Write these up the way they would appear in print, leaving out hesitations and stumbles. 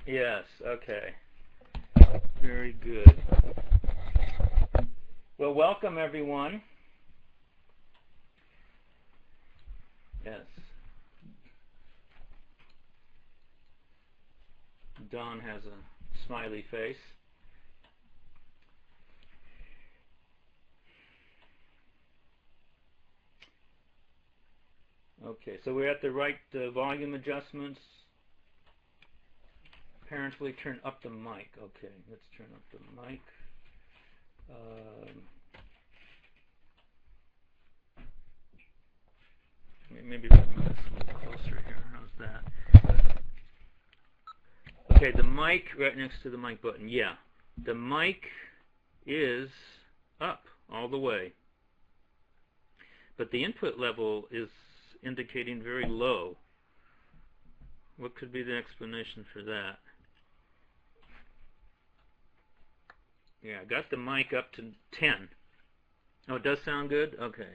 Yes, okay. Very good. Well, welcome everyone. Yes. Don has a smiley face. Okay, so we're at the right volume adjustments. Apparently turn up the mic. Okay, let's turn up the mic. Maybe move this a little closer here. How's that? Okay, the mic right next to the mic button. Yeah, the mic is up all the way, but the input level is indicating very low. What could be the explanation for that? Yeah, I got the mic up to 10. Oh, it does sound good? Okay.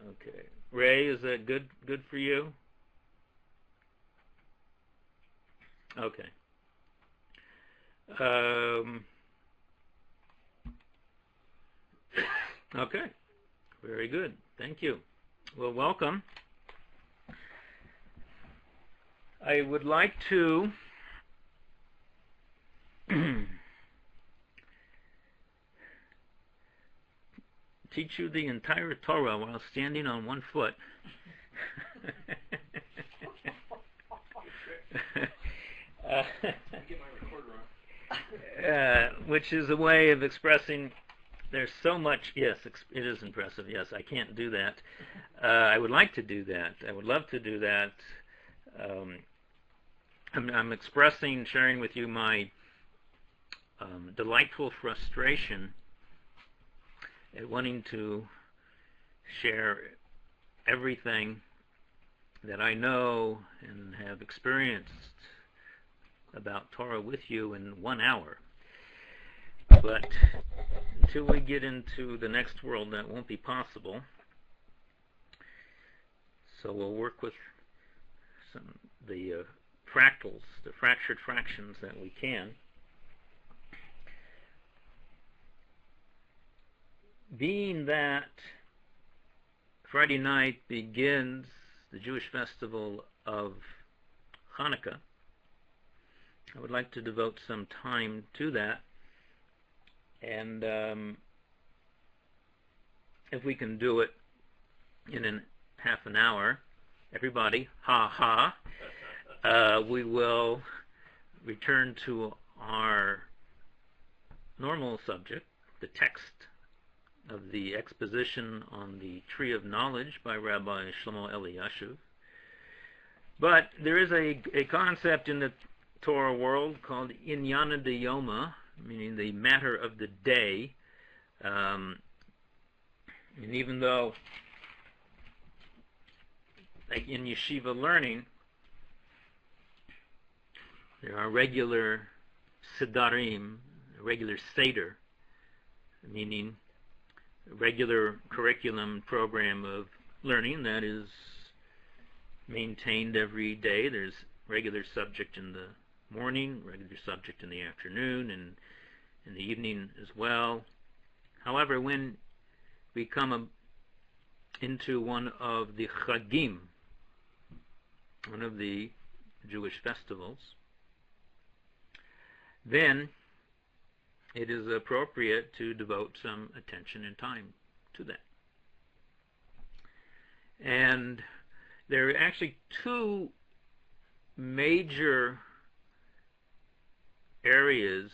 Okay. Ray, is that good for you? Okay. Okay. Very good. Thank you. Well, welcome. I would like to teach you the entire Torah while standing on one foot. Which is a way of expressing there's so much. Yes, it is impressive. Yes, I can't do that. I would like to do that. I would love to do that. I'm expressing, sharing with you my delightful frustration at wanting to share everything that I know and have experienced about Torah with you in 1 hour. But until we get into the next world, that won't be possible. So we'll work with the fractals, the fractured fractions that we can. Being that Friday night begins the Jewish festival of Hanukkah, I would like to devote some time to that. And if we can do it in half an hour, everybody, ha ha, we will return to our normal subject, the text of the exposition on the Tree of Knowledge by Rabbi Shlomo Eliashiv. But there is a concept in the Torah world called Inyana de Yoma, meaning the matter of the day. And even though, like in yeshiva learning, there are regular sidarim, regular seder, meaning a regular curriculum program of learning that is maintained every day. There's regular subject in the morning, regular subject in the afternoon, and in the evening as well. However, when we come into one of the chagim, one of the Jewish festivals, then it is appropriate to devote some attention and time to that. And there are actually two major areas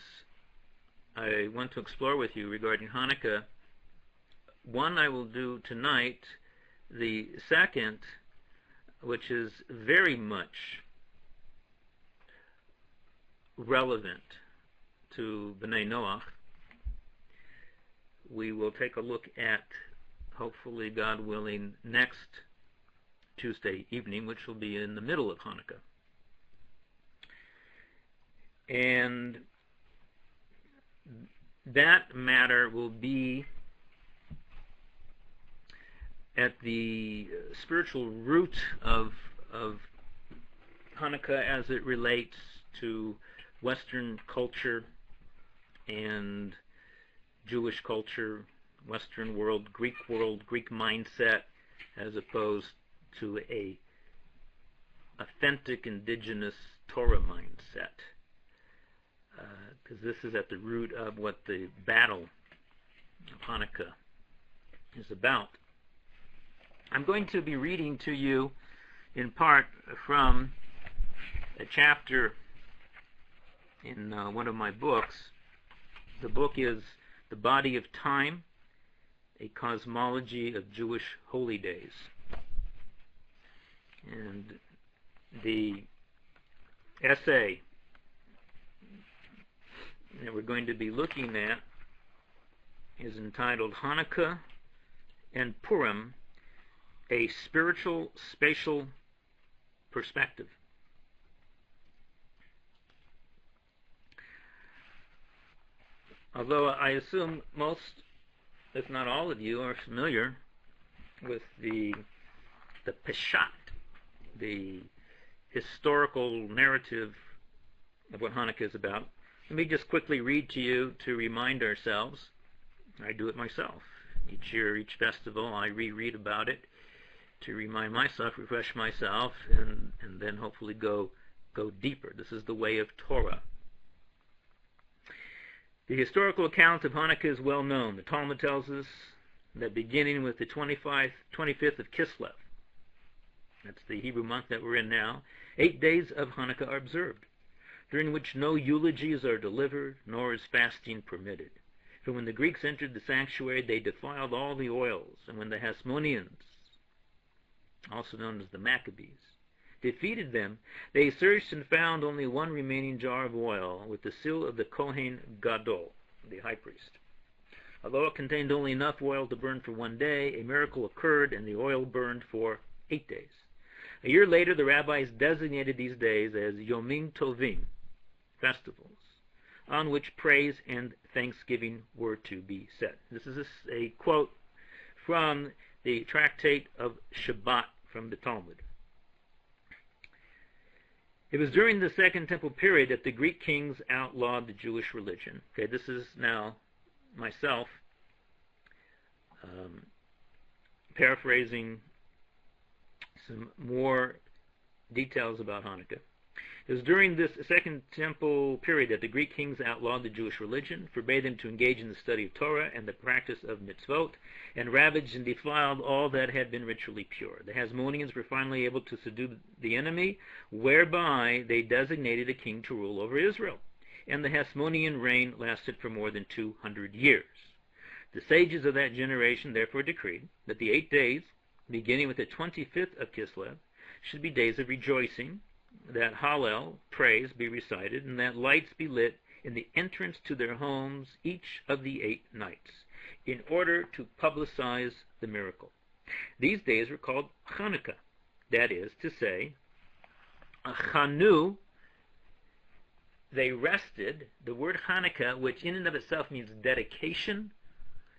I want to explore with you regarding Hanukkah. One I will do tonight. The second, which is very much relevant to B'nai Noach, we will take a look at, hopefully, God willing, next Tuesday evening, which will be in the middle of Hanukkah. And that matter will be at the spiritual root of Hanukkah as it relates to Western culture and Jewish culture, Western world, Greek mindset, as opposed to a authentic indigenous Torah mindset. Because this is at the root of what the battle of Hanukkah is about. I'm going to be reading to you in part from a chapter in one of my books. The book is The Body of Time, A Cosmology of Jewish Holy Days. And the essay that we're going to be looking at is entitled Hanukkah and Purim, A Spiritual Spatial Perspective. Although I assume most, if not all of you, are familiar with the Peshat, the historical narrative of what Hanukkah is about, let me just quickly read to you to remind ourselves. I do it myself. Each year, each festival, I reread about it to remind myself, refresh myself, and then hopefully go deeper. This is the way of Torah. The historical account of Hanukkah is well known. The Talmud tells us that beginning with the 25th of Kislev, that's the Hebrew month that we're in now, 8 days of Hanukkah are observed, during which no eulogies are delivered, nor is fasting permitted. For when the Greeks entered the sanctuary, they defiled all the oils, and when the Hasmoneans, also known as the Maccabees, defeated them, they searched and found only one remaining jar of oil with the seal of the Kohen Gadol, the high priest. Although it contained only enough oil to burn for 1 day, a miracle occurred and the oil burned for 8 days. A year later, the rabbis designated these days as Yomim Tovim, festivals, on which praise and thanksgiving were to be said. This is a quote from the tractate of Shabbat from the Talmud. It was during the Second Temple period that the Greek kings outlawed the Jewish religion. Okay, this is now myself paraphrasing some more details about Hanukkah. It was during this Second Temple period that the Greek kings outlawed the Jewish religion, forbade them to engage in the study of Torah and the practice of mitzvot, and ravaged and defiled all that had been ritually pure. The Hasmoneans were finally able to subdue the enemy, whereby they designated a king to rule over Israel, and the Hasmonean reign lasted for more than 200 years. The sages of that generation therefore decreed that the 8 days, beginning with the 25th of Kislev, should be days of rejoicing, that Hallel, praise, be recited, and that lights be lit in the entrance to their homes each of the 8 nights, in order to publicize the miracle. These days were called Hanukkah, that is to say, Chanu, they rested. The word Hanukkah, which in and of itself means dedication,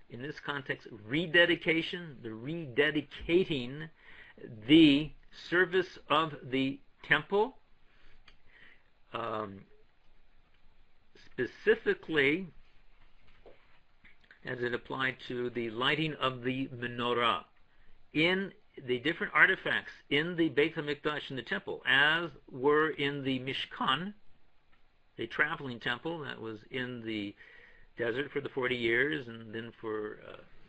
in this context, rededication, the rededicating the service of the temple, specifically as it applied to the lighting of the menorah in the different artifacts in the Beit HaMikdash in the temple, as were in the Mishkan, a traveling temple that was in the desert for the 40 years and then for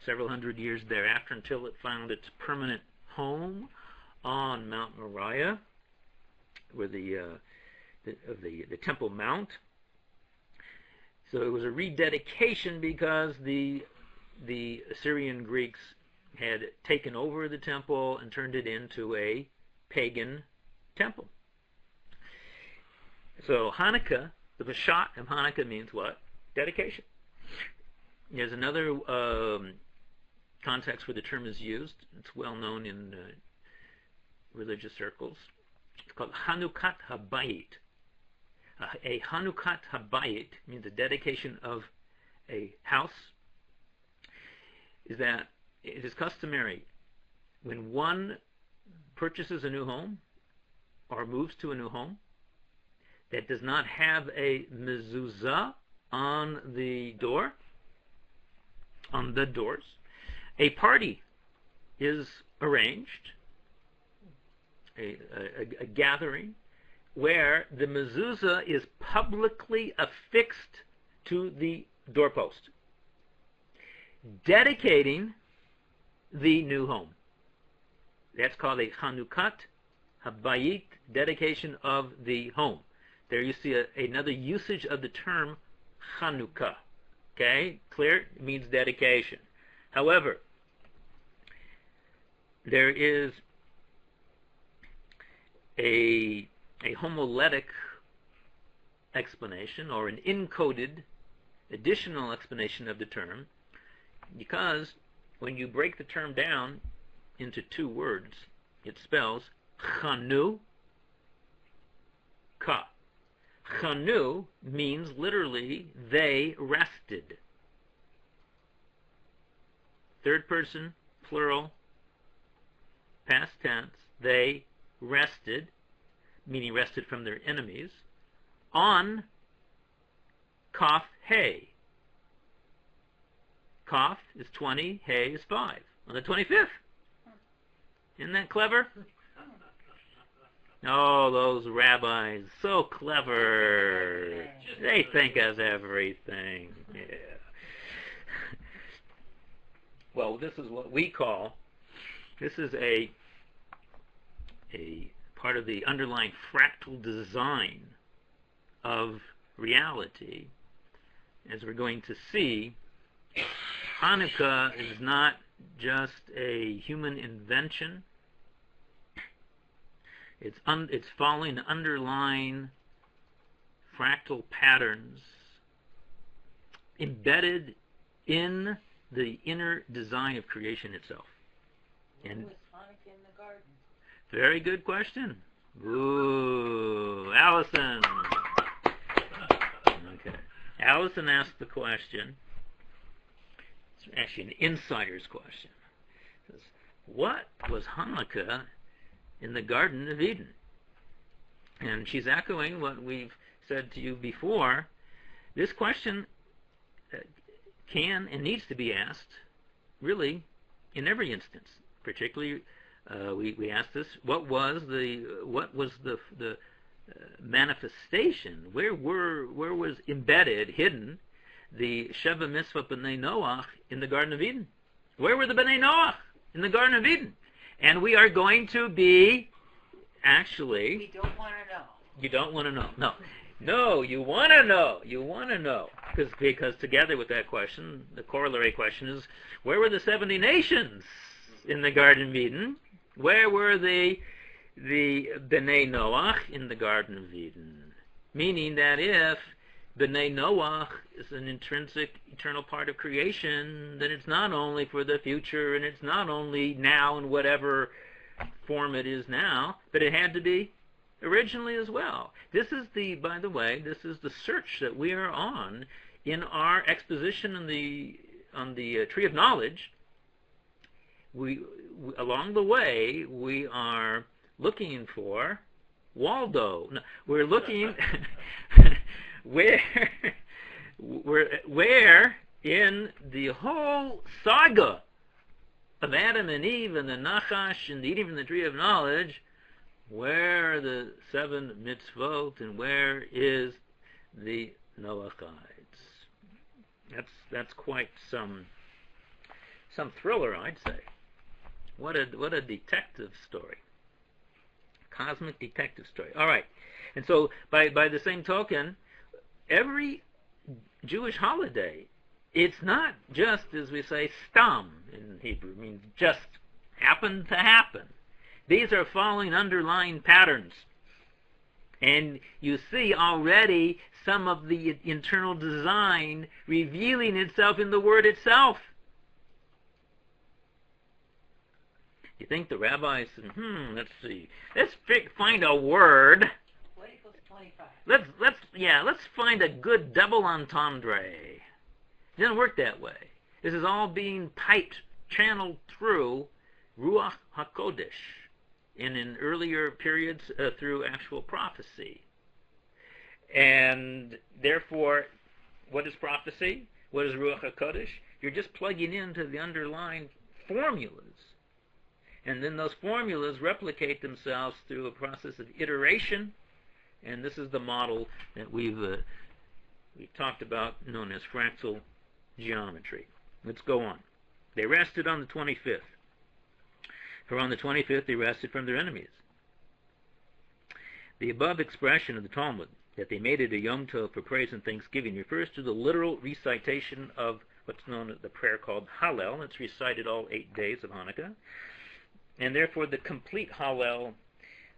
several hundred years thereafter until it found its permanent home on Mount Moriah, where the Temple Mount. So it was a rededication because the Assyrian Greeks had taken over the temple and turned it into a pagan temple. So Hanukkah, the Peshat of Hanukkah means what? Dedication. There's another context where the term is used. It's well known in religious circles. It's called Hanukat Habayit. A Hanukat Habayit means a dedication of a house. Is that it is customary when one purchases a new home or moves to a new home that does not have a mezuzah on the door, on the doors, a party is arranged, a gathering, where the mezuzah is publicly affixed to the doorpost, dedicating the new home. That's called a Chanukat Habayit, dedication of the home. There you see another usage of the term Chanukah. Okay, clear? It means dedication. However, there is a homiletic explanation, or an encoded additional explanation of the term, because when you break the term down into two words, it spells Chanu Ka. Chanu means literally they rested. Third person, plural, past tense, they rested, meaning rested from their enemies, on Kaf Hey. Kaf is 20, Hey is 5. On the 25th. Isn't that clever? Oh, those rabbis, so clever. They think of everything. Yeah. Well, this is what we call, this is a part of the underlying fractal design of reality. As we're going to see, Hanukkah is not just a human invention. It's following underlying fractal patterns embedded in the inner design of creation itself. And was Hanukkah in the garden? Very good question. Ooh, Allison. Okay. Allison asked the question. It's actually an insider's question. It says, what was Hanukkah in the Garden of Eden? And she's echoing what we've said to you before. This question can and needs to be asked, really, in every instance. Particularly, we asked this: what was the manifestation? Where was embedded, hidden, the Sheva Mitzvah B'nai Noach in the Garden of Eden? Where were the B'nai Noach in the Garden of Eden? And we are going to be, actually... We don't want to know. You don't want to know. No. No, you want to know. You want to know. Because together with that question, the corollary question is, where were the 70 nations in the Garden of Eden? Where were the B'nai Noach in the Garden of Eden? Meaning that if B'nai Noach is an intrinsic, eternal part of creation, then it's not only for the future, and it's not only now in whatever form it is now, but it had to be originally as well. This is by the way, this is the search that we are on in our exposition on the Tree of Knowledge. We along the way, we are looking for Waldo. No, we're looking... where in the whole saga of Adam and Eve and the Nachash and the eating from the Tree of Knowledge, where are the 7 mitzvot and where is the Noachides? That's quite some thriller, I'd say. What a detective story. Cosmic detective story. All right. And so by the same token, every Jewish holiday, it's not just, as we say, stam in Hebrew, means just happened to happen. These are following underlying patterns. And you see already some of the internal design revealing itself in the word itself. You think the rabbis said, let's see, let's find a word. What equals 25? Let's find a good double entendre. It doesn't work that way. This is all being piped, channeled through Ruach HaKodesh. and in earlier periods through actual prophecy. And therefore, what is prophecy? What is Ruach HaKodesh? You're just plugging into the underlying formulas. And then those formulas replicate themselves through a process of iteration. And this is the model that we've talked about, known as fractal geometry. Let's go on. They rested on the 25th. For on the 25th they rested from their enemies. The above expression of the Talmud, that they made it a Yom Tov for praise and thanksgiving, refers to the literal recitation of what's known as the prayer called Hallel. It's recited all 8 days of Hanukkah. And therefore the complete Hallel,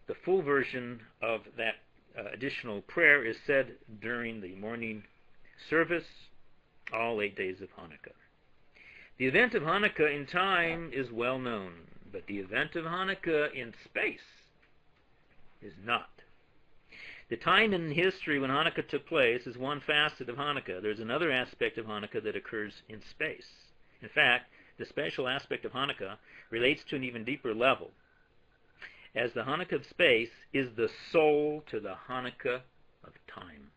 the full version of that additional prayer, is said during the morning service all 8 days of Hanukkah. The event of Hanukkah in time is well known, but the event of Hanukkah in space is not. The time in history when Hanukkah took place is one facet of Hanukkah. There's another aspect of Hanukkah that occurs in space. In fact, the spatial aspect of Hanukkah relates to an even deeper level, as the Hanukkah of space is the soul to the Hanukkah of time.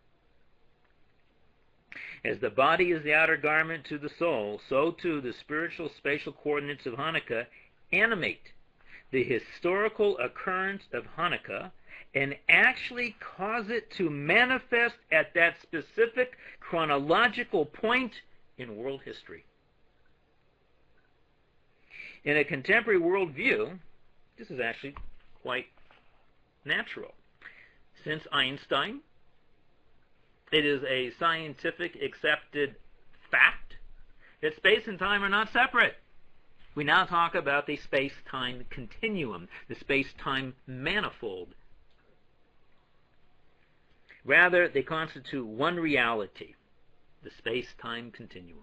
As the body is the outer garment to the soul, so too the spiritual spatial coordinates of Hanukkah animate the historical occurrence of Hanukkah and actually cause it to manifest at that specific chronological point in world history. In a contemporary worldview, this is actually quite natural. Since Einstein, it is a scientific accepted fact that space and time are not separate. We now talk about the space-time continuum, the space-time manifold. Rather, they constitute one reality, the space-time continuum.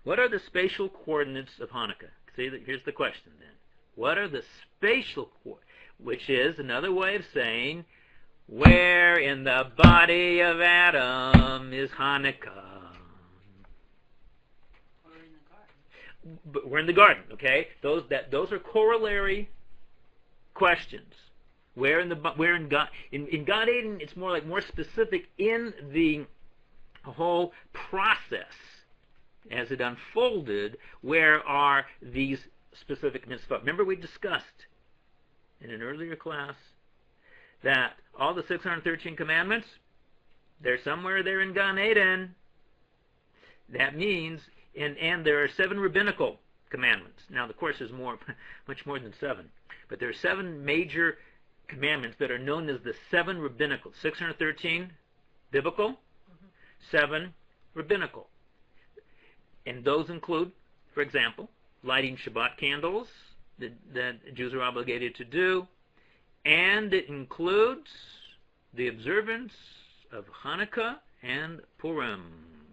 What are the spatial coordinates of Hanukkah? See, here's the question then. What are the spatial coordinates? Which is another way of saying, where in the body of Adam is Hanukkah? But we're in the garden, okay? Those are corollary questions. Where in God Eden, it's more specific in the whole process as it unfolded. Where are these specific mitzvot? Remember, we discussed in an earlier class that all the 613 commandments, they're somewhere there in Gan Eden. That means, and there are 7 rabbinical commandments. Now, of course, there's much more than 7, but there are 7 major commandments that are known as the 7 rabbinical. 613 biblical, 7 rabbinical. And those include, for example, lighting Shabbat candles that Jews are obligated to do, and it includes the observance of Hanukkah and Purim,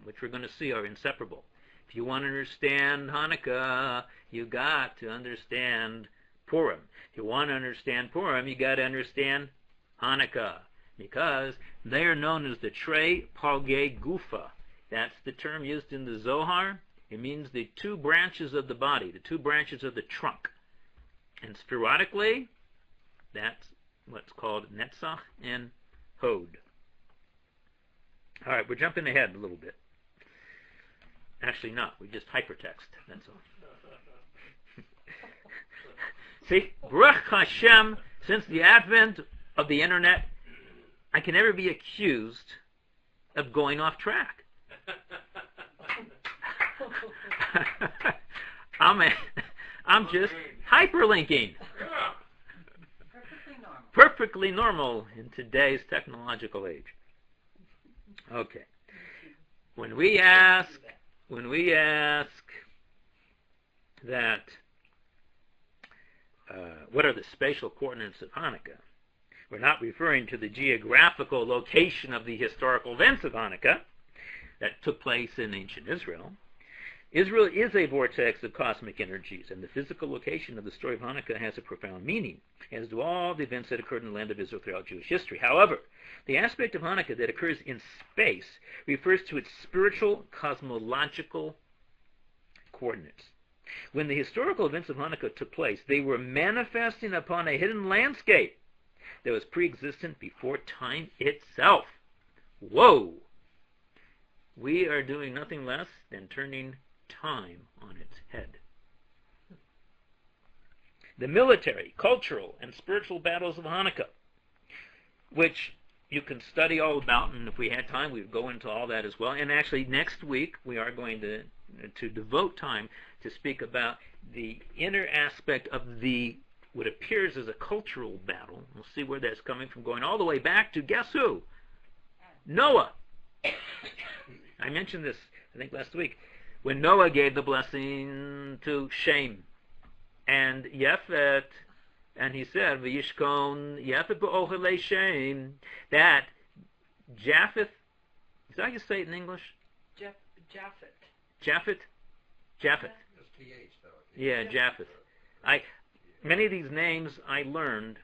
which we're going to see are inseparable. If you want to understand Hanukkah, you got to understand Purim. If you want to understand Purim, you got to understand Hanukkah, because they are known as the Trei Palgei Gufa. That's the term used in the Zohar. It means the 2 branches of the body, the 2 branches of the trunk. And spherotically, that's what's called Netzach and Hod. All right, we're jumping ahead a little bit. Actually not, we just hypertext, that's all. See, Baruch Hashem, since the advent of the internet, I can never be accused of going off track. I'm just hyperlinking. Perfectly normal in today's technological age. Okay. When we ask that, what are the spatial coordinates of Hanukkah? We're not referring to the geographical location of the historical events of Hanukkah that took place in ancient Israel. Israel is a vortex of cosmic energies, and the physical location of the story of Hanukkah has a profound meaning, as do all the events that occurred in the land of Israel throughout Jewish history. However, the aspect of Hanukkah that occurs in space refers to its spiritual, cosmological coordinates. When the historical events of Hanukkah took place, they were manifesting upon a hidden landscape that was pre-existent before time itself. Whoa! We are doing nothing less than turning time on its head. The military, cultural, and spiritual battles of Hanukkah, which you can study all about, and if we had time, we would go into all that as well. And actually, next week, we are going to devote time to speak about the inner aspect of what appears as a cultural battle. We'll see where that's coming from, going all the way back to, guess who? Noah. I mentioned this, I think, last week. When Noah gave the blessing to Shem and Yefet, and he said, "V'yishkon Yefet b'ohel Shem," that Japheth, is that how you say it in English? Japheth? Japheth. Yeah, Japheth. Many of these names I learned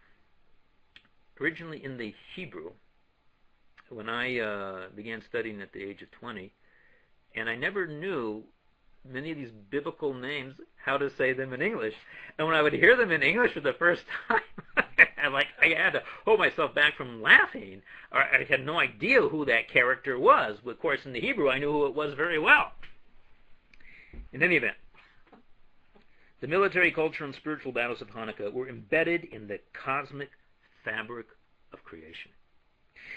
originally in the Hebrew when I began studying at the age of 20, and I never knew many of these biblical names, how to say them in English. And when I would hear them in English for the first time, I had to hold myself back from laughing, or I had no idea who that character was. But of course, in the Hebrew, I knew who it was very well. In any event, the military, cultural, and spiritual battles of Hanukkah were embedded in the cosmic fabric of creation.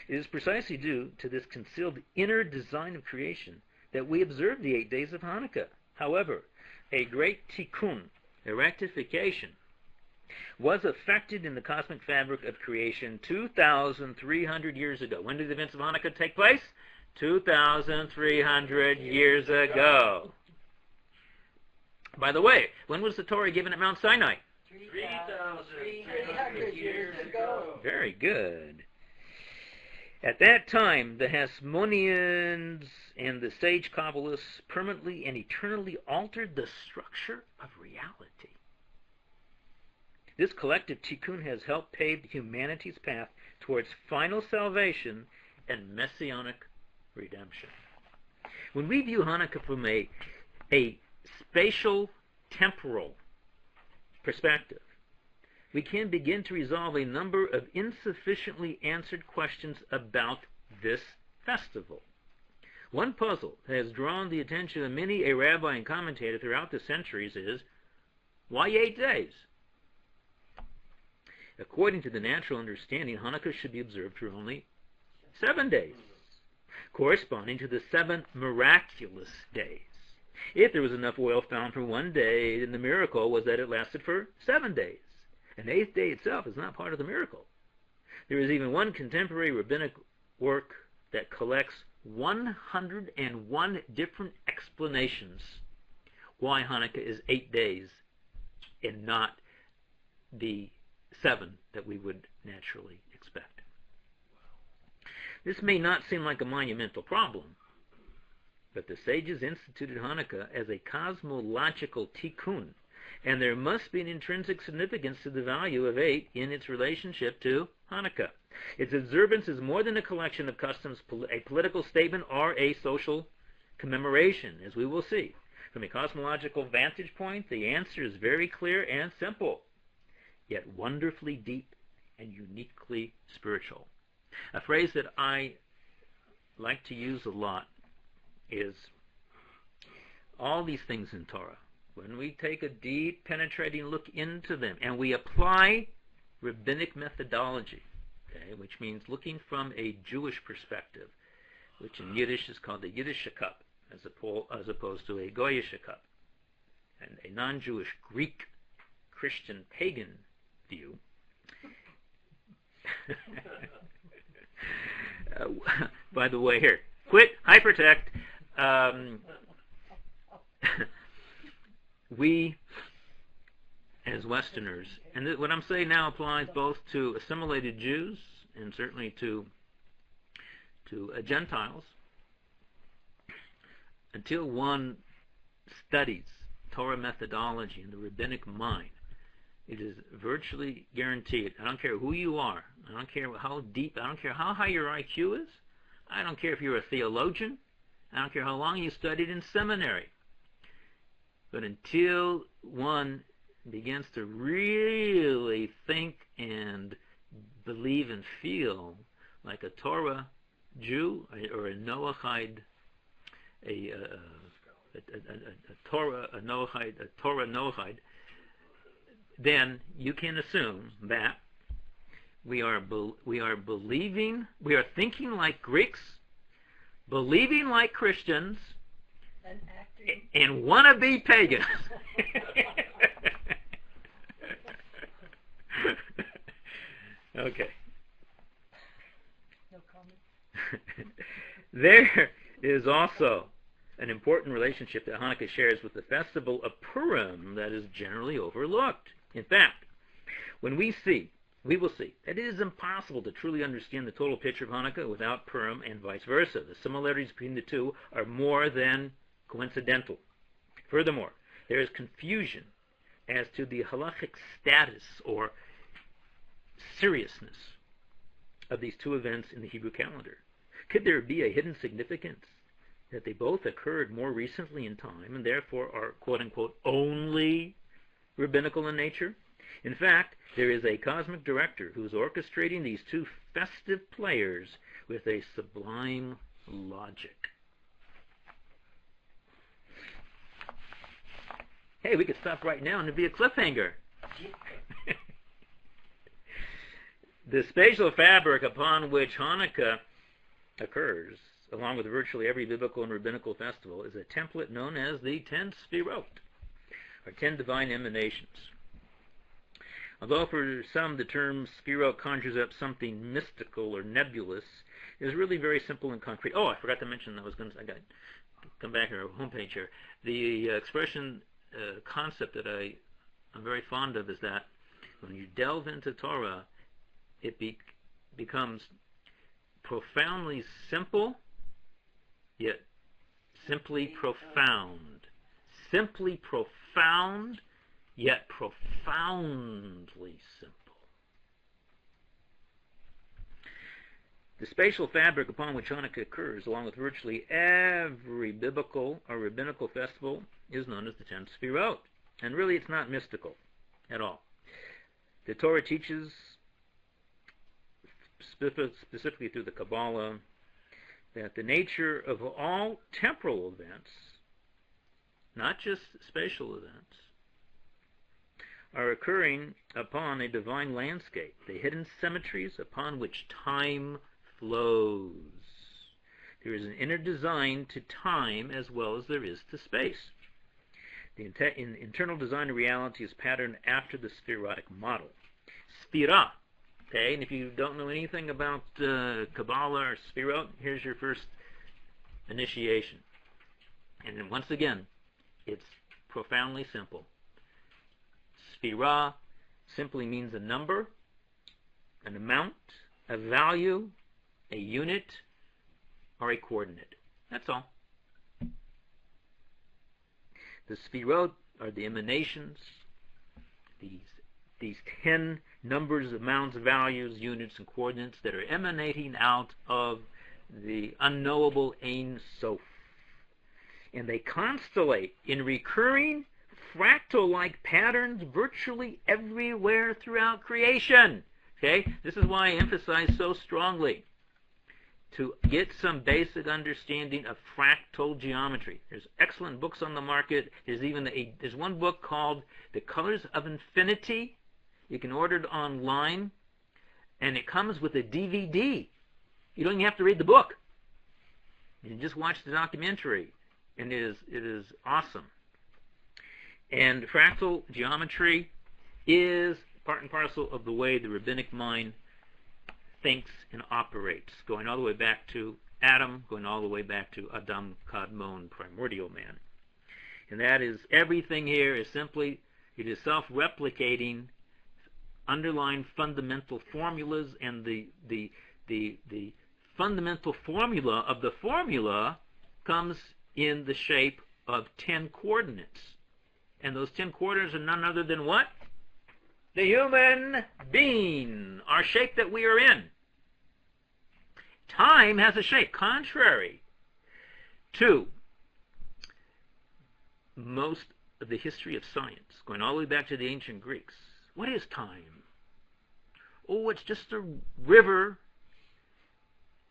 It is precisely due to this concealed inner design of creation that we observe the 8 days of Hanukkah. However, a great tikkun, a rectification, was effected in the cosmic fabric of creation 2,300 years ago. When did the events of Hanukkah take place? 2,300 years ago. By the way, when was the Torah given at Mount Sinai? 3,300 years ago. Very good. At that time, the Hasmoneans and the sage Kabbalists permanently and eternally altered the structure of reality. This collective tikkun has helped pave humanity's path towards final salvation and messianic redemption. When we view Hanukkah from a spatial, temporal perspective, we can begin to resolve a number of insufficiently answered questions about this festival. One puzzle that has drawn the attention of many a rabbi and commentator throughout the centuries is, why 8 days? According to the natural understanding, Hanukkah should be observed for only 7 days, corresponding to the 7 miraculous days. If there was enough oil found for 1 day, then the miracle was that it lasted for 7 days. An 8th day itself is not part of the miracle. There is even one contemporary rabbinic work that collects 101 different explanations why Hanukkah is 8 days and not the 7 that we would naturally expect. This may not seem like a monumental problem, but the sages instituted Hanukkah as a cosmological tikkun, and there must be an intrinsic significance to the value of 8 in its relationship to Hanukkah. Its observance is more than a collection of customs, a political statement, or a social commemoration, as we will see. From a cosmological vantage point, the answer is very clear and simple, yet wonderfully deep and uniquely spiritual. A phrase that I like to use a lot is all these things in Torah, when we take a deep, penetrating look into them and we apply rabbinic methodology, okay, which means looking from a Jewish perspective, which in Yiddish is called the Yiddish cup, as opposed to a Goyish cup, and a non-Jewish Greek, Christian, pagan view. By the way, here, quit, hypertext. We, as Westerners, and what I'm saying now applies both to assimilated Jews and certainly to Gentiles, until one studies Torah methodology and the rabbinic mind, it is virtually guaranteed. I don't care who you are. I don't care how deep. I don't care how high your IQ is. I don't care if you're a theologian. I don't care how long you studied in seminary. But until one begins to really think and believe and feel like a Torah Jew or a Noahide, a Torah Noahide, then you can assume that we are thinking like Greeks, believing like Christians, and want to be pagans. Okay. No comment. There is also an important relationship that Hanukkah shares with the festival of Purim that is generally overlooked. In fact, when we will see that it is impossible to truly understand the total picture of Hanukkah without Purim and vice versa. The similarities between the two are more than coincidental. Furthermore, there is confusion as to the halachic status or seriousness of these two events in the Hebrew calendar. Could there be a hidden significance that they both occurred more recently in time and therefore are quote-unquote only rabbinical in nature? In fact, there is a cosmic director who is orchestrating these two festive players with a sublime logic. Hey, we could stop right now and it'd be a cliffhanger. The spatial fabric upon which Hanukkah occurs, along with virtually every biblical and rabbinical festival, is a template known as the 10 Sfirot, or 10 divine emanations. Although for some the term Sfirot conjures up something mystical or nebulous, it is really very simple and concrete. Oh, I forgot to mention, I got to come back here, homepage here. The expression, concept that I'm very fond of is that when you delve into Torah, it becomes profoundly simple, yet simply profound. Simply profound, yet profoundly simple. The spatial fabric upon which Hanukkah occurs, along with virtually every biblical or rabbinical festival, is known as the 10 Sfirot. And really it's not mystical at all. The Torah teaches, specifically through the Kabbalah, that the nature of all temporal events, not just spatial events, are occurring upon a divine landscape, the hidden symmetries upon which time flows. There is an inner design to time as well as there is to space. The internal design of reality is patterned after the spherotic model. Sphira. Okay, and if you don't know anything about Kabbalah or Sfirot, here's your first initiation. And then once again, it's profoundly simple. Sphira simply means a number, an amount, a value, a unit, or a coordinate. That's all. The Sfirot are the emanations, these 10 numbers, amounts, values, units, and coordinates that are emanating out of the unknowable Ein Sof. And they constellate in recurring fractal-like patterns virtually everywhere throughout creation. Okay? This is why I emphasize so strongly to get some basic understanding of fractal geometry. There's excellent books on the market. There's one book called The Colors of Infinity. You can order it online, and it comes with a DVD. You don't even have to read the book. You can just watch the documentary, and it is awesome. And fractal geometry is part and parcel of the way the rabbinic mind thinks and operates, going all the way back to Adam, going all the way back to Adam Kadmon, primordial man. And that is, everything here is simply, it is self-replicating underlying fundamental formulas, and the fundamental formula of the formula comes in the shape of 10 coordinates. And those 10 coordinates are none other than what? The human being, our shape that we are in. Time has a shape, contrary to most of the history of science, going all the way back to the ancient Greeks. What is time? Oh, it's just a river,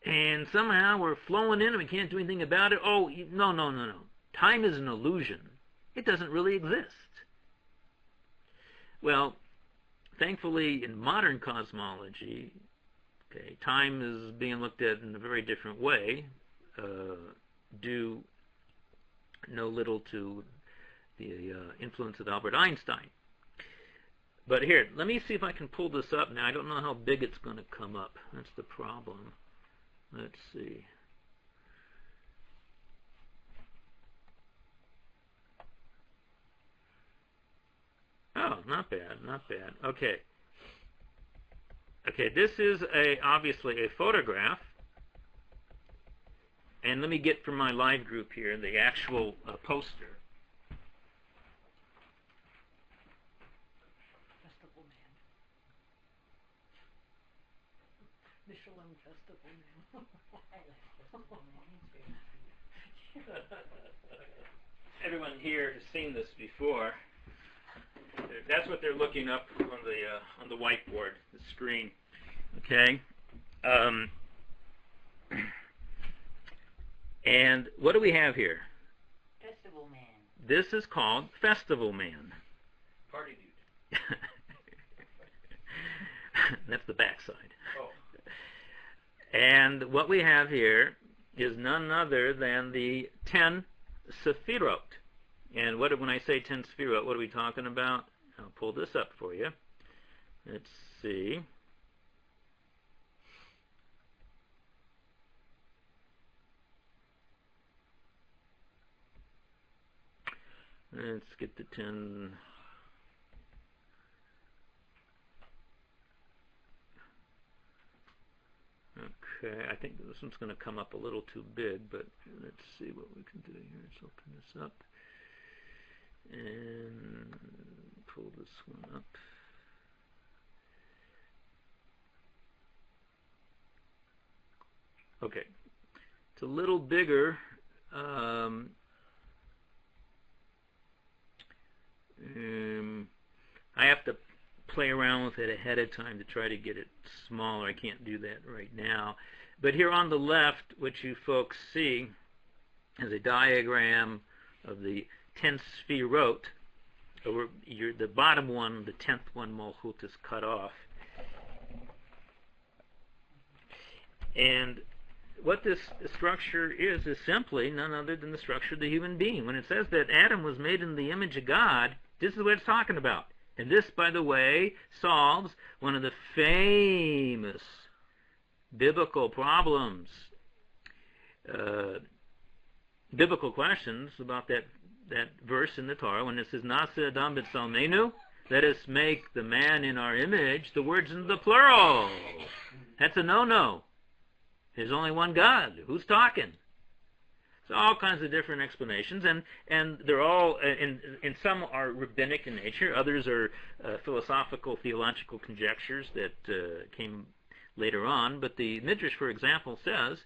and somehow we're flowing in and we can't do anything about it. Oh, no, no, no, no. Time is an illusion. It doesn't really exist. Well, thankfully, in modern cosmology, okay, time is being looked at in a very different way, due no little to the influence of Albert Einstein. But here, let me see if I can pull this up now. I don't know how big it's going to come up. That's the problem. Let's see. Oh, not bad, not bad. Okay. Okay, this is obviously a photograph. And let me get from my live group here the actual poster. Festival man. Michelin festival man. I like festival man. Everyone here has seen this before. That's what they're looking up on the whiteboard, the screen. Okay. And what do we have here? Festival man. This is called Festival Man. Party dude. That's the backside. Oh. And what we have here is none other than the 10 Sephirot. And when I say 10 Sephirot, what are we talking about? I'll pull this up for you. Let's see. Let's get the 10. Okay, I think this one's going to come up a little too big, but let's see what we can do here. Let's open this up and pull this one up. Okay, it's a little bigger. I have to play around with it ahead of time to try to get it smaller. I can't do that right now. But here on the left, what you folks see is a diagram of the 10 Sefirot. The bottom one, the 10th one, Malchut, is cut off. And what this structure is simply none other than the structure of the human being. When it says that Adam was made in the image of God, this is what it's talking about. And this, by the way, solves one of the famous biblical problems, biblical questions about that verse in the Torah when it says, Nasa Adam b'tzelmenu, let us make the man in our image. The word's in the plural. That's a no-no. There's only one God. Who's talking? So all kinds of different explanations, and they're all, and some are rabbinic in nature, others are philosophical, theological conjectures that came later on. But the Midrash, for example, says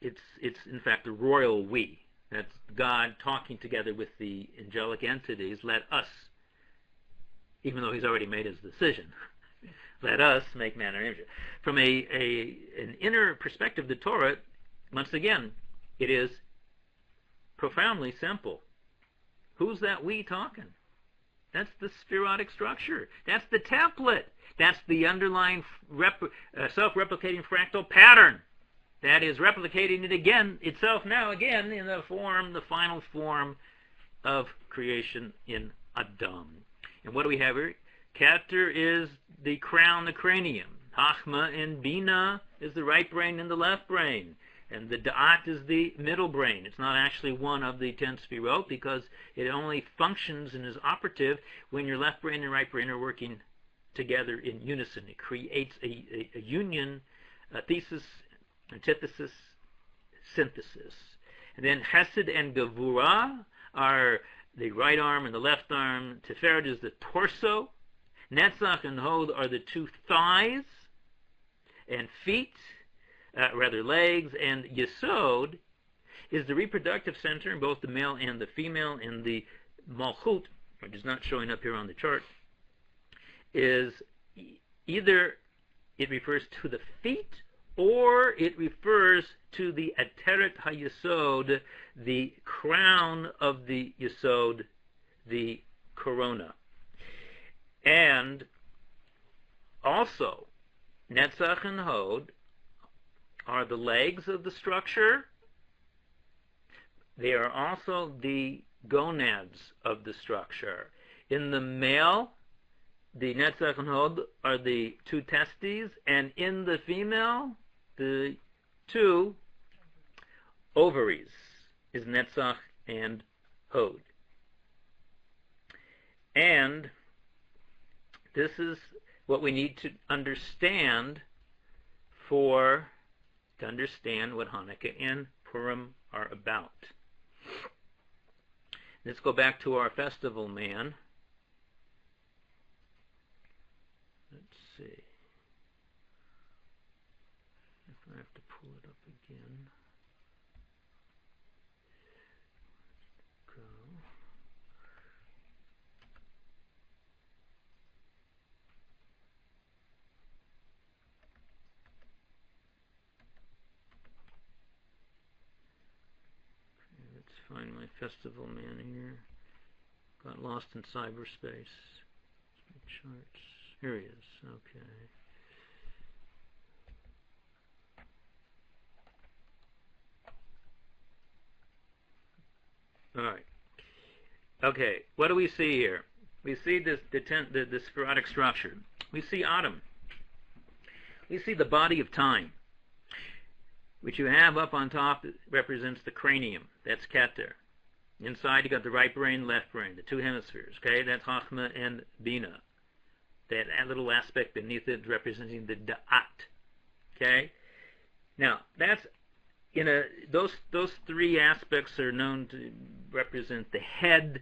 it's in fact a royal we. That's God talking together with the angelic entities. Let us, even though He's already made His decision, let us make man in our image. From an inner perspective, the Torah, once again, it is profoundly simple. Who's that we talking? That's the spherotic structure. That's the template. That's the underlying self-replicating fractal pattern. That is replicating it again, itself now again, in the final form of creation in Adam. And what do we have here? Keter is the crown, the cranium. Chachma and Bina is the right brain and the left brain. And the Da'at is the middle brain. It's not actually one of the 10 Sefirot because it only functions and is operative when your left brain and right brain are working together in unison. It creates a union, a thesis, antithesis, synthesis. And then Chesed and Gevurah are the right arm and the left arm. Tiferet is the torso. Netzach and Hod are the two thighs and feet. Legs, and Yesod is the reproductive center in both the male and the female, and the malchut, which is not showing up here on the chart, is either it refers to the feet or it refers to the Ateret HaYesod, the crown of the Yesod, the corona. And also, Netzach and Hod are the legs of the structure. They are also the gonads of the structure. In the male, the Netzach and Hod are the two testes, and in the female, the two ovaries is Netzach and Hod. And this is what we need to understand to understand what Hanukkah and Purim are about. Let's go back to our festival man. Let's see if I have to pull it up again. Go. Let's find my festival man here. Got lost in cyberspace. Charts. Here he is. Okay. All right. Okay. What do we see here? We see the sporadic structure. We see Adam. We see the body of time, which you have up on top represents the cranium. That's Keter. Inside you got the right brain, left brain, the two hemispheres. Okay, that's Chachma and Bina. That little aspect beneath it representing the Da'at. Okay. Now that's those three aspects are known to represent the head.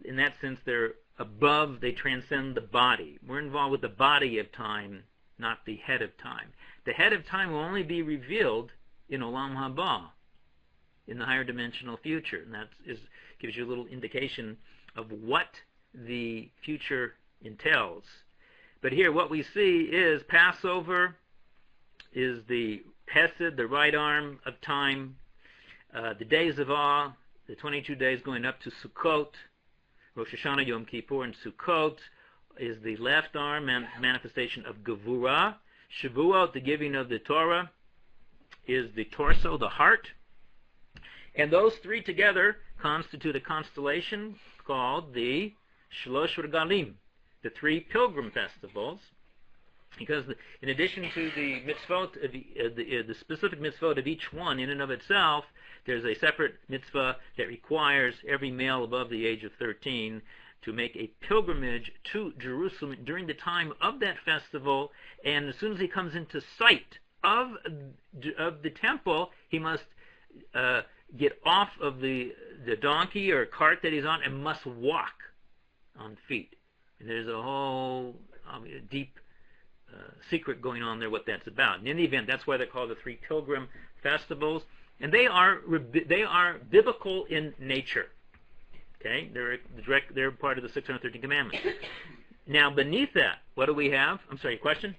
In that sense, they're above. They transcend the body. We're involved with the body of time, not the head of time. The head of time will only be revealed in Olam Haba, in the higher dimensional future, and that gives you a little indication of what the future entails. But here, what we see is Passover is the Hesed, the right arm of time, the days of awe, the 22 days going up to Sukkot, Rosh Hashanah, Yom Kippur, and Sukkot is the left arm manifestation of Gevurah. Shavuot, the giving of the Torah, is the torso, the heart. And those three together constitute a constellation called the Shlosh Regalim, the three pilgrim festivals. Because in addition to the mitzvot, the specific mitzvot of each one in and of itself, there's a separate mitzvah that requires every male above the age of 13 to make a pilgrimage to Jerusalem during the time of that festival. And as soon as he comes into sight of the temple, he must get off of the donkey or cart that he's on and must walk on feet. And there's a whole deep secret going on there, what that's about. And in the event, that's why they're called the three pilgrim festivals, and they are biblical in nature. Okay, they're part of the 613 commandments. Now, beneath that, what do we have? I'm sorry, question?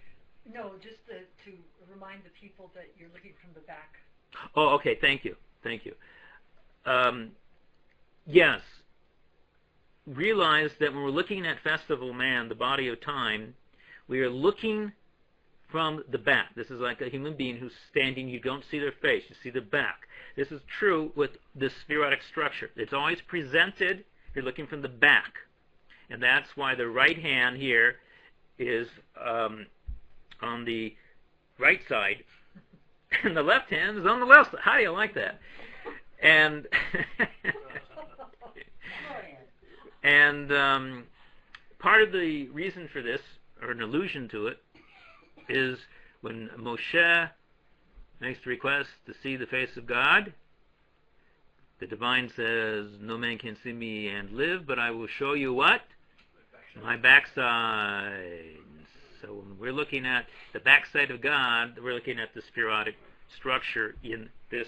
No, just to remind the people that you're looking from the back. Oh, okay. Thank you. Yes. Realize that when we're looking at Festival Man, the body of time, we are looking from the back. This is like a human being who's standing. You don't see their face. You see the back. This is true with the spherotic structure. It's always presented. You're looking from the back. And that's why the right hand here is on the right side. And the left hand is on the left side. How do you like that? And part of the reason for this, or an allusion to it, is when Moshe makes the request to see the face of God, the divine says, no man can see me and live, but I will show you what? My backside. So when we're looking at the backside of God, we're looking at the spherotic structure in this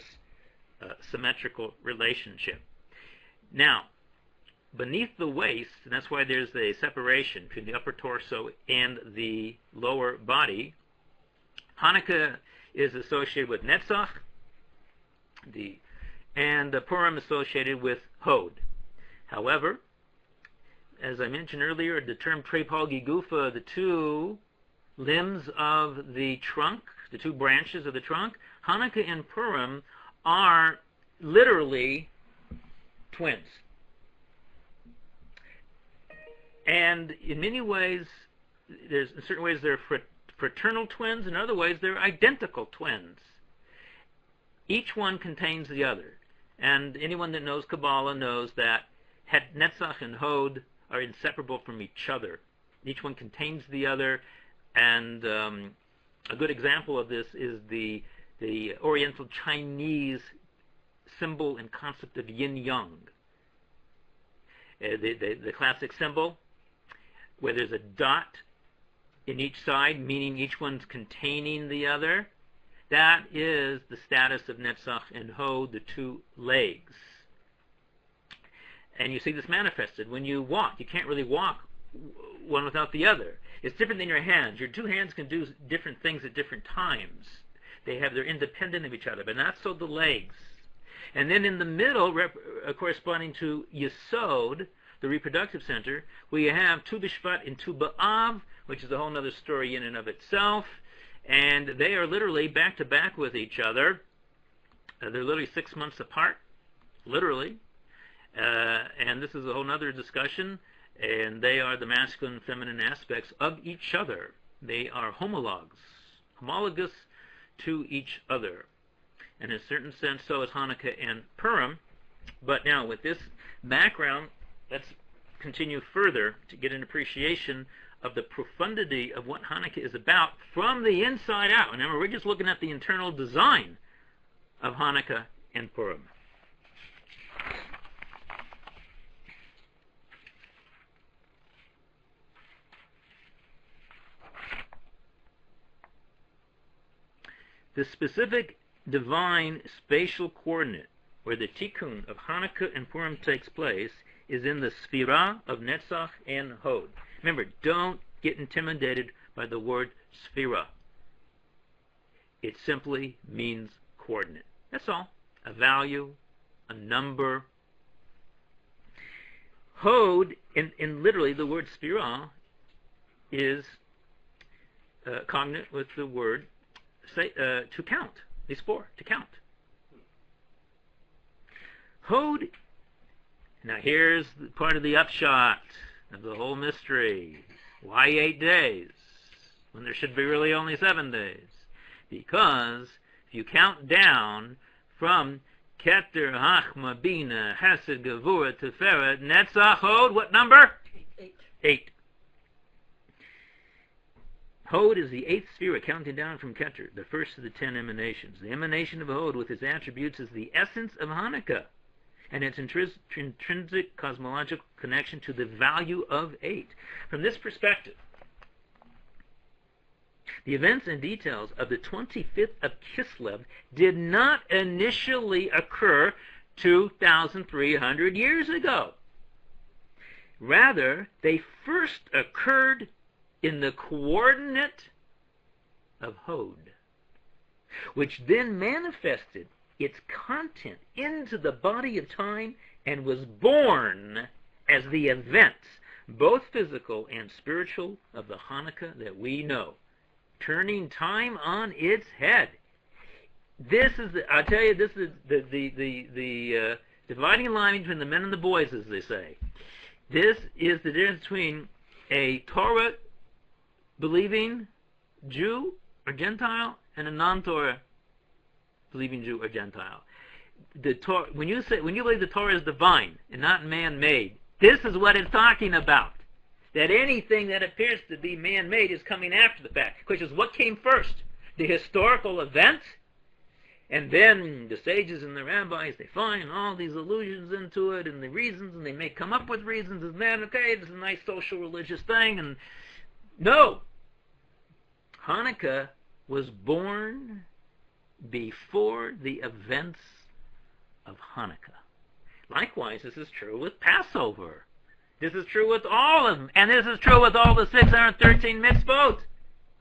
symmetrical relationship. Now, beneath the waist, and that's why there's a separation between the upper torso and the lower body, Hanukkah is associated with Netzach, and the Purim associated with Hod. However, as I mentioned earlier, the term Trepal Gufa, the two limbs of the trunk, the two branches of the trunk, Hanukkah and Purim are literally twins. And in many ways, in certain ways they're fraternal twins, in other ways they're identical twins. Each one contains the other. And anyone that knows Kabbalah knows that Netzach and Hod are inseparable from each other. Each one contains the other, and a good example of this is the Oriental Chinese symbol and concept of yin-yang. The classic symbol, where there's a dot in each side, meaning each one's containing the other. That is the status of Netzach and Hod, the two legs. And you see this manifested when you walk. You can't really walk one without the other. It's different than your hands. Your two hands can do different things at different times. They're independent of each other, but not so the legs. And then in the middle, corresponding to Yesod, the reproductive center, we have Tu B'Shvat and Tu B'Av, which is a whole other story in and of itself. And they are literally back to back with each other. They're literally 6 months apart, literally. And this is a whole other discussion. And they are the masculine and feminine aspects of each other. They are homologous to each other. And in a certain sense, so is Hanukkah and Purim. But now, with this background, let's continue further to get an appreciation of the profundity of what Hanukkah is about from the inside out. Remember, we're just looking at the internal design of Hanukkah and Purim. The specific divine spatial coordinate where the tikkun of Hanukkah and Purim takes place is in the Sphira of Netzach and Hod. Remember, don't get intimidated by the word Sphira. It simply means coordinate. That's all. A value, a number. Hod, in literally the word Sphira, is cognate with the word to count. These four, to count. Hod. Now here's part of the upshot of the whole mystery. Why 8 days when there should be really only 7 days? Because if you count down from Keter, Hachma, Bina, Hesed, Gevura, Teferet, Netzach, Hod, what number? 8. Hod is the 8th sphere, counting down from Keter, the first of the 10 emanations. The emanation of Hod with its attributes is the essence of Hanukkah and its intrinsic cosmological connection to the value of 8. From this perspective, the events and details of the 25th of Kislev did not initially occur 2,300 years ago. Rather, they first occurred in the coordinate of Hod, which then manifested its content into the body of time and was born as the events, both physical and spiritual, of the Hanukkah that we know, turning time on its head. This is, I tell you, this is the dividing line between the men and the boys, as they say. This is the difference between a Torah believing Jew or Gentile and a non-Torah believing Jew or Gentile. The Torah, when you believe the Torah is divine and not man-made, this is what it's talking about. That anything that appears to be man-made is coming after the fact, which is what came first, the historical event, and then the sages and the rabbis, they find all these allusions into it and the reasons, and they may come up with reasons, and then, okay, this is a nice social religious thing, and no. Hanukkah was born before the events of Hanukkah. Likewise, this is true with Passover. This is true with all of them. And this is true with all the 613 mitzvot.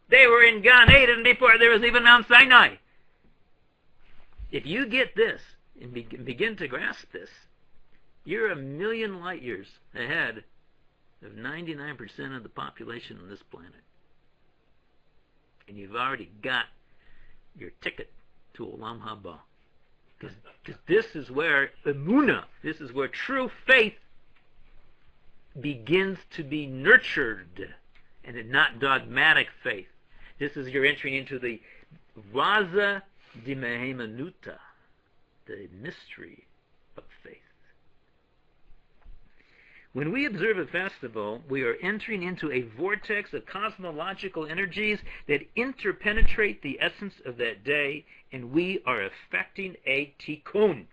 They were in Gan Eden before there was even Mount Sinai. If you get this and begin to grasp this, you're a million light years ahead of 99% of the population on this planet. And you've already got your ticket to Olam Haba. Because this is where emunah, this is where true faith begins to be nurtured, and not dogmatic faith. This is your entering into the Raza di Mehemanuta, the mystery of faith. When we observe a festival, we are entering into a vortex of cosmological energies that interpenetrate the essence of that day, and we are effecting a tikkun.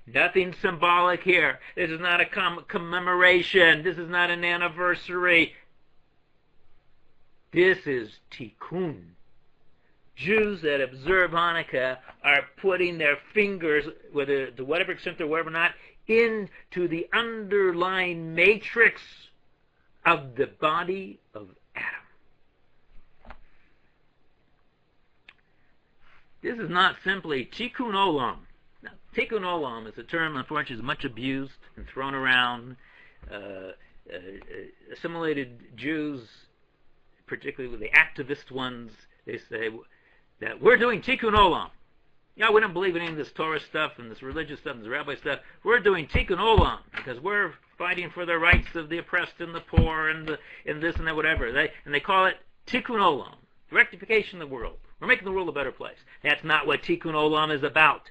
Nothing symbolic here. This is not a commemoration. This is not an anniversary. This is tikkun. Jews that observe Hanukkah are putting their fingers, whether to whatever extent or whatever not, into the underlying matrix of the body of Adam. This is not simply tikkun olam. Now, tikkun olam is a term, unfortunately, is much abused and thrown around. Assimilated Jews, particularly with the activist ones, they say that we're doing tikkun olam. Yeah, we don't believe in any of this Torah stuff and this religious stuff and this rabbi stuff. We're doing tikkun olam because we're fighting for the rights of the oppressed and the poor and this and that, whatever. They call it tikkun olam, rectification of the world. We're making the world a better place. That's not what tikkun olam is about.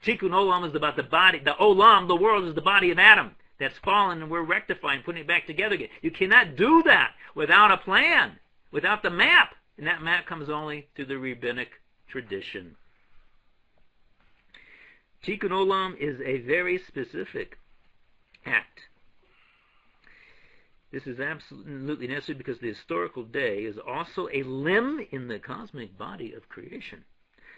Tikkun olam is about the body. The olam, the world, is the body of Adam that's fallen, and we're rectifying, putting it back together again. You cannot do that without a plan, without the map. And that map comes only through the rabbinic tradition. Tikkun olam is a very specific act. This is absolutely necessary because the historical day is also a limb in the cosmic body of creation.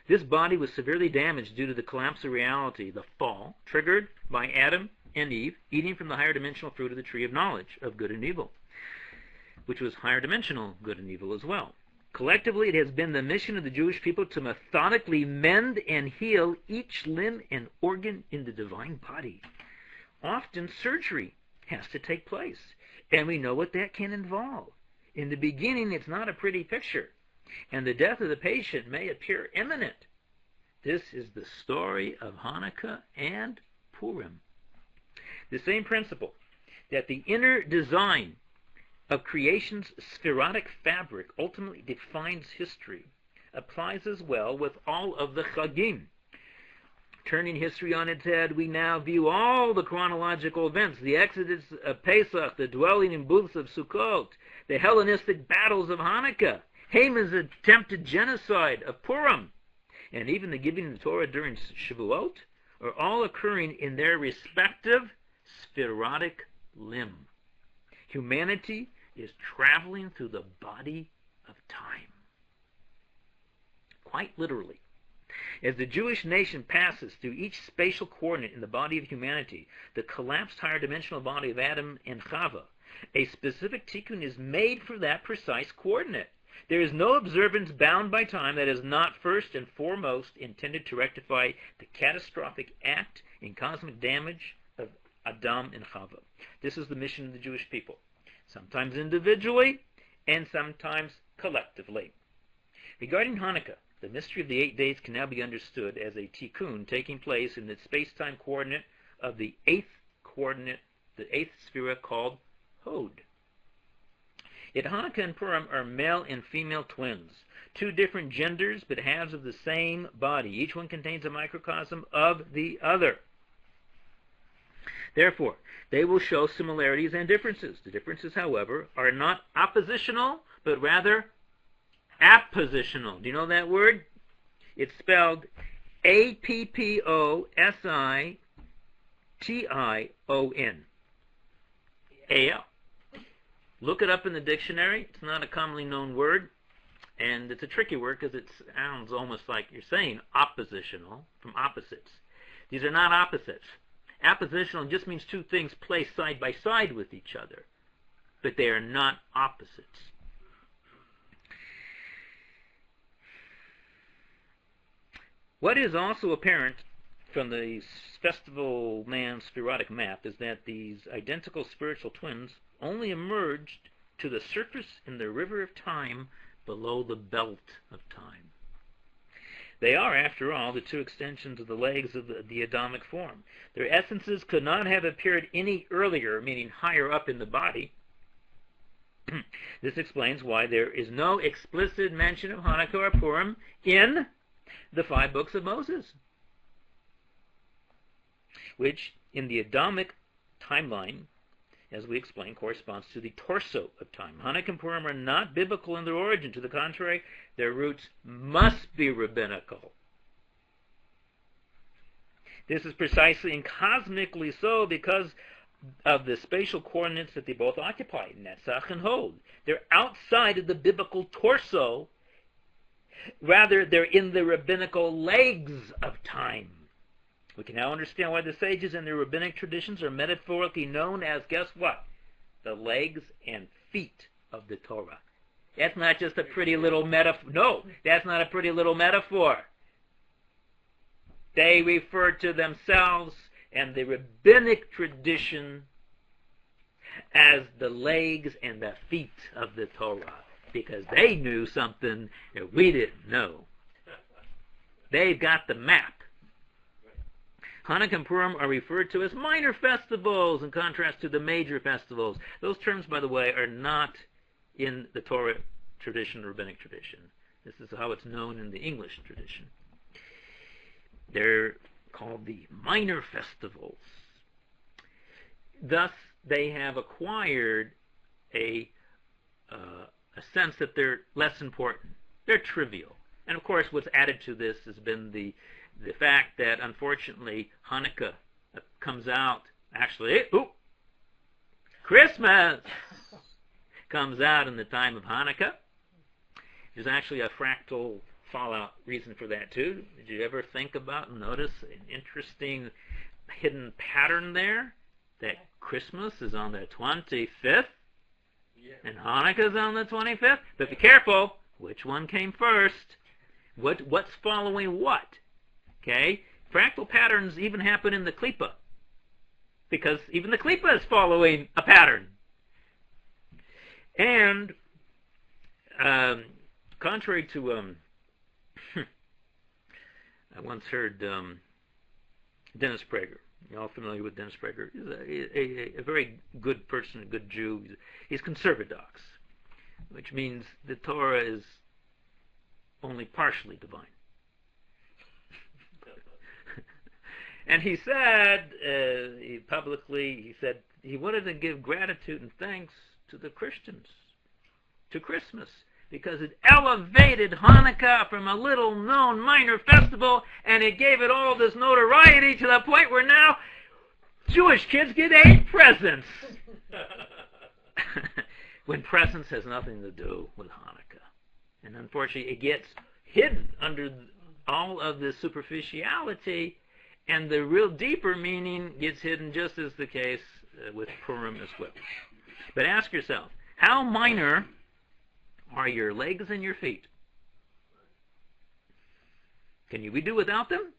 This body was severely damaged due to the collapse of reality, the fall, triggered by Adam and Eve eating from the higher dimensional fruit of the tree of knowledge of good and evil, which was higher dimensional good and evil as well. Collectively, it has been the mission of the Jewish people to methodically mend and heal each limb and organ in the divine body. Often surgery has to take place, and we know what that can involve. In the beginning, it's not a pretty picture, and the death of the patient may appear imminent. This is the story of Hanukkah and Purim. The same principle, that the inner design of creation's spherotic fabric ultimately defines history, applies as well with all of the Chagim. Turning history on its head, we now view all the chronological events, the exodus of Pesach, the dwelling in booths of Sukkot, the Hellenistic battles of Hanukkah, Haman's attempted genocide of Purim, and even the giving of the Torah during Shavuot, are all occurring in their respective spherotic limb. Humanity is traveling through the body of time. Quite literally. As the Jewish nation passes through each spatial coordinate in the body of humanity, the collapsed higher dimensional body of Adam and Chava, a specific tikkun is made for that precise coordinate. There is no observance bound by time that is not first and foremost intended to rectify the catastrophic act in cosmic damage of Adam and Chava. This is the mission of the Jewish people, sometimes individually and sometimes collectively. Regarding Hanukkah, the mystery of the 8 days can now be understood as a tikkun taking place in the space-time coordinate of the eighth coordinate, the eighth sphere called Hod. Yet Hanukkah and Purim are male and female twins, two different genders but halves of the same body. Each one contains a microcosm of the other. Therefore, they will show similarities and differences. The differences, however, are not oppositional, but rather appositional. Do you know that word? It's spelled A-P-P-O-S-I-T-I-O-N. A-L. Look it up in the dictionary. It's not a commonly known word, and it's a tricky word because it sounds almost like you're saying oppositional, from opposites. These are not opposites. Appositional just means two things placed side by side with each other, but they are not opposites. What is also apparent from the festival man's spherotic map is that these identical spiritual twins only emerged to the surface in the river of time below the belt of time. They are, after all, the two extensions of the legs of the Adamic form. Their essences could not have appeared any earlier, meaning higher up in the body. This explains why there is no explicit mention of Hanukkah or Purim in the 5 books of Moses, which in the Adamic timeline, as we explained, corresponds to the torso of time. Hanukkah and Purim are not biblical in their origin. To the contrary, their roots must be rabbinical. This is precisely and cosmically so because of the spatial coordinates that they both occupy, Netzach and Hod. They're outside of the biblical torso. Rather, they're in the rabbinical legs of time. We can now understand why the sages in their rabbinic traditions are metaphorically known as, guess what? The legs and feet of the Torah. That's not just a pretty little metaphor. No, that's not a pretty little metaphor. They refer to themselves and the rabbinic tradition as the legs and the feet of the Torah, because they knew something that we didn't know. They've got the map. Hanukkah and Purim are referred to as minor festivals in contrast to the major festivals. Those terms, by the way, are not in the Torah tradition, rabbinic tradition. This is how it's known in the English tradition. They're called the minor festivals. Thus, they have acquired a sense that they're less important. They're trivial. And of course, what's added to this has been the fact that, unfortunately, Hanukkah comes out, Christmas comes out in the time of Hanukkah. There's actually a fractal fallout reason for that, too. Did you ever think about and notice an interesting hidden pattern there? That Christmas is on the 25th, and Hanukkah is on the 25th. But be careful, which one came first? What's following what? Okay, fractal patterns even happen in the klipa, because even the klipa is following a pattern. And contrary to, I once heard Dennis Prager. You're all familiar with Dennis Prager. He's a very good person, a good Jew. He's conservadox, which means the Torah is only partially divine. And he said, he said he wanted to give gratitude and thanks to the Christians, to Christmas, because it elevated Hanukkah from a little-known minor festival, and it gave it all this notoriety to the point where now Jewish kids get 8 presents. When presents has nothing to do with Hanukkah. And unfortunately, it gets hidden under all of the superficiality, and the real deeper meaning gets hidden, just as the case with Purim as well. But ask yourself, how minor are your legs and your feet? Can we do without them?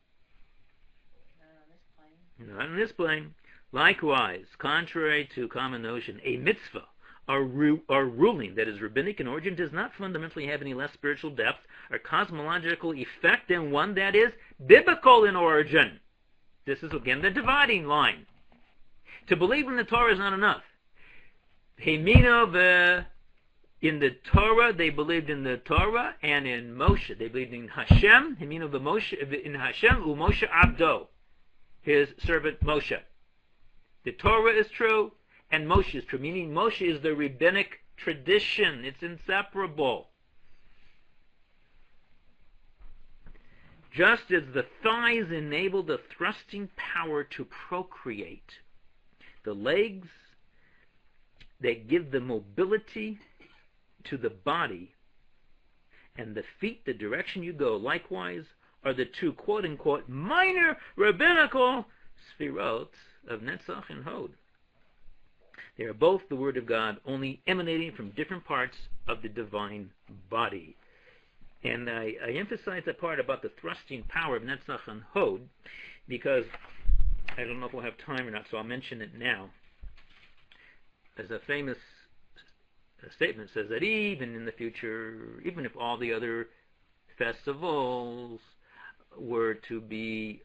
Not on this plane. Likewise, contrary to common notion, a mitzvah, or ruling that is rabbinic in origin, does not fundamentally have any less spiritual depth or cosmological effect than one that is biblical in origin. This is, again, the dividing line. To believe in the Torah is not enough. In the Torah, they believed in the Torah, and in Moshe. They believed in Hashem, in Hashem, Moshe Abdo, his servant Moshe. The Torah is true, and Moshe is true, meaning Moshe is the rabbinic tradition. It's inseparable. Just as the thighs enable the thrusting power to procreate, the legs that give the mobility to the body, and the feet the direction you go, likewise, are the two quote-unquote minor rabbinical sfirot of Netzach and Hod. They are both the Word of God, only emanating from different parts of the divine body. And I emphasize that part about the thrusting power of Netzach and Hod because I don't know if we'll have time or not, so I'll mention it now. There's a famous statement that says that even in the future, even if all the other festivals were to be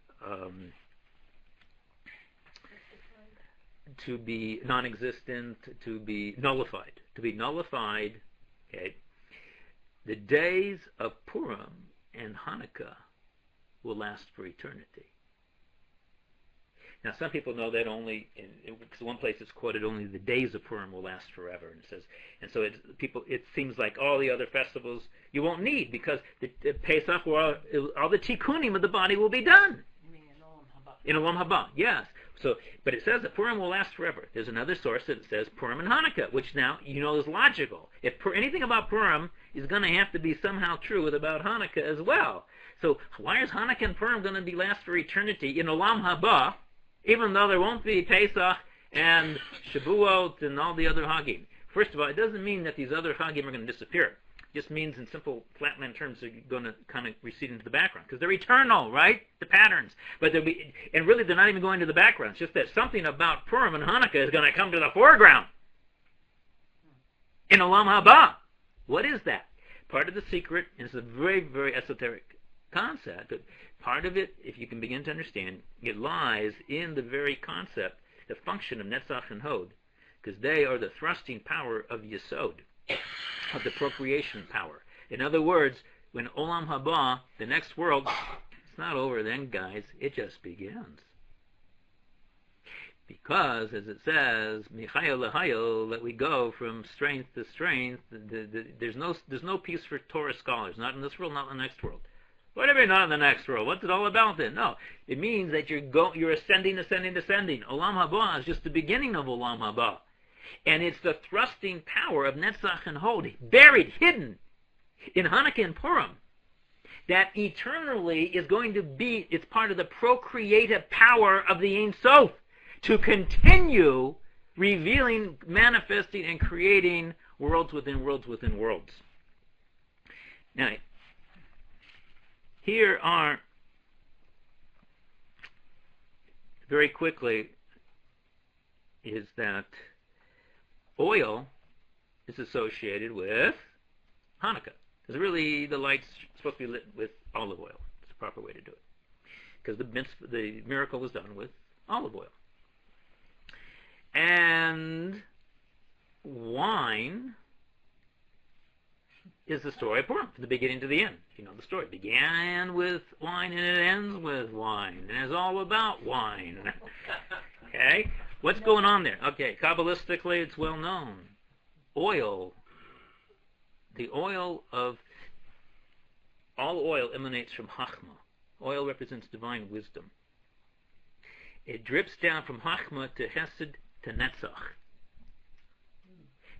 non-existent, to be nullified, okay, the days of Purim and Hanukkah will last for eternity. Now, some people know that only, because one place it's quoted, only the days of Purim will last forever, and it says, and so it seems like all the other festivals you won't need because the Pesach, all the tikkunim of the body will be done. You mean in Olam Haba? In Olam Haba, yes. So, but it says that Purim will last forever. There's another source that says Purim and Hanukkah, which now is logical. If anything about Purim is going to have to be somehow true about Hanukkah as well. So why is Hanukkah and Purim going to be last for eternity in Olam Haba, even though there won't be Pesach and Shavuot and all the other Hagim? First of all, it doesn't mean that these other Hagim are going to disappear. It just means in simple flatland terms they're going to kind of recede into the background because they're eternal, right? The patterns. But and really they're not even going to the background. It's just that something about Purim and Hanukkah is going to come to the foreground in Olam Haba. What is that? Part of the secret is a very, very esoteric concept, but part of it, if you can begin to understand, it lies in the very concept, the function of Netzach and Hod, because they are the thrusting power of Yesod, of the procreation power. In other words, when Olam Haba, the next world, it's not over then, guys, it just begins. Because, as it says, Michayel Lehayel, that we go from strength to strength. There's no peace for Torah scholars, not in this world, not in the next world. What do you mean not in the next world? What's it all about then? No, it means that you're ascending. Olam Haba is just the beginning of Olam Haba. And it's the thrusting power of Netzach and Hod, buried, hidden in Hanukkah and Purim, that eternally is going to be, it's part of the procreative power of the Ein Sof, to continue revealing, manifesting, and creating worlds within worlds within worlds. Now, here are, very quickly, is that oil is associated with Hanukkah. Because really the light's supposed to be lit with olive oil. It's the proper way to do it. Because the miracle was done with olive oil. And wine is the story of Purim, from the beginning to the end. You know the story. It began with wine and it ends with wine. And it's all about wine. Okay? What's going on there? Okay, Kabbalistically it's well known. Oil, the oil of, all oil emanates from Chachma. Oil represents divine wisdom. It drips down from Chachma to Hesed to Netzach.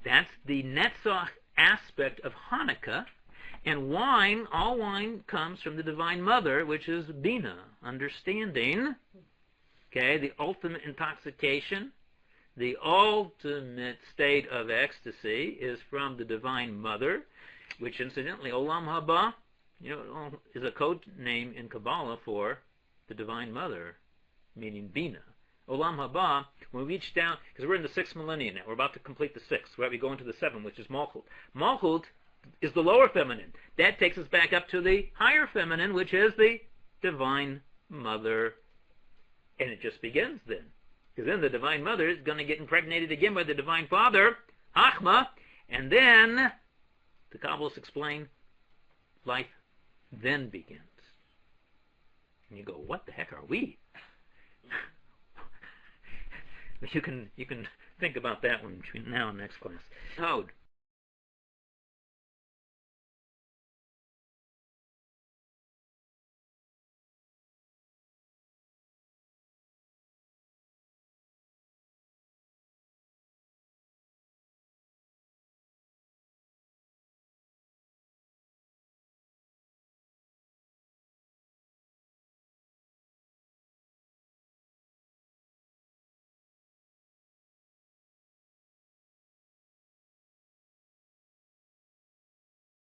That's the Netzach aspect of Hanukkah. And wine, all wine comes from the Divine Mother, which is Bina, understanding. Okay, the ultimate intoxication, the ultimate state of ecstasy is from the Divine Mother, which incidentally, Olam Haba, is a code name in Kabbalah for the Divine Mother, meaning Bina. Olam Haba, when we reach down, because we're in the 6th millennium now, we're about to complete the 6th, right? We go into the 7th, which is Malchut. Malchut is the lower feminine. That takes us back up to the higher feminine, which is the Divine Mother. And it just begins then. Because then the Divine Mother is going to get impregnated again by the Divine Father, Chachma, and then, the Kabbalists explain, life then begins. And you go, what the heck are we? You can think about that one between now and next class. Hod.